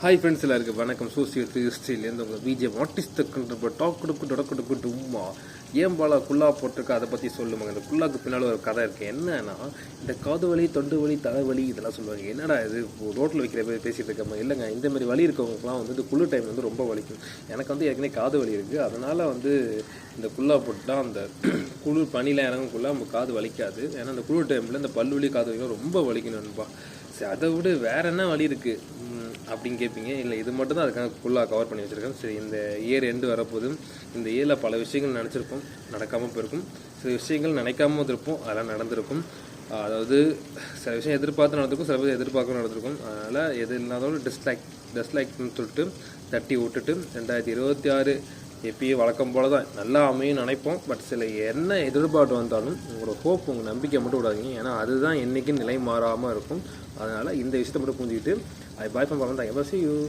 Hi friends எல்லாருக்கும் வணக்கம். Social ஹிஸ்ட்ரியிலேருந்து உங்கள் பிஜே வாட் இஸ் த டாக் கொடுக்கு உம்மா ஏன் பாலா குல்லா போட்டிருக்கா அதை பற்றி சொல்லுவாங்க. இந்த குல்லாக்கு பின்னால் ஒரு கதை இருக்குது. என்னன்னா இந்த காது வலி, தொண்டு வலி, தலைவலி இதெல்லாம் சொல்லுவாங்க. என்னடா இது ரோட்டில் வைக்கிற பேர் பேசிகிட்டு இருக்காம. இல்லைங்க, இந்த மாதிரி வலி இருக்கவங்களுக்குலாம் வந்து குள்ளு டைம் வந்து ரொம்ப வலிக்கும். எனக்கு வந்து ஏற்கனவே காது வலி இருக்குது. அதனால் வந்து இந்த குல்லா போட்டுட்டால் அந்த குளிர் பனியில் இறங்கக்குள்ள நம்ம காது வலிக்காது. ஏன்னா அந்த குளிர் டைமில் இந்த பல்வலி காது வலிக்கும் ரொம்ப வலிக்கணும்பா. சரி, அதை விட வேறு என்ன வலி இருக்குது அப்படின்னு கேட்பீங்க. இல்லை, இது மட்டும் தான் அதுக்காக ஃபுல்லாக கவர் பண்ணி வச்சுருக்கேன். சரி, இந்த இயர் எண்டு வரப்போது. இந்த இயரில் பல விஷயங்கள் நினச்சிருப்போம், நடக்காமல் போயிருக்கும். சில விஷயங்கள் நினைக்காமல் இருப்போம், அதெல்லாம் நடந்திருக்கும். அதாவது சில விஷயம் எதிர்பார்த்து நடந்திருக்கும், சில பேர் எதிர்பார்க்க நடந்திருக்கும். அதனால் எது இல்லாதோட டிஸ்லைக்னு சொல்லிட்டு தட்டி விட்டுட்டு 2026 எப்பயும் வழக்கம் போல தான் நல்லா அமையும் நினைப்போம். பட் சில என்ன எதிர்பார்ப்பு வந்தாலும் உங்களோட ஹோப், உங்கள் நம்பிக்கை மட்டும் விடாதீங்க. ஏன்னா அதுதான் என்றைக்கும் நிலை மாறாமல் இருக்கும். அதனால் இந்த விஷயத்தை மட்டும் புரிஞ்சுக்கிட்டு பாய் ஃப்ரம் பவன் தான். எவர் சி யூ.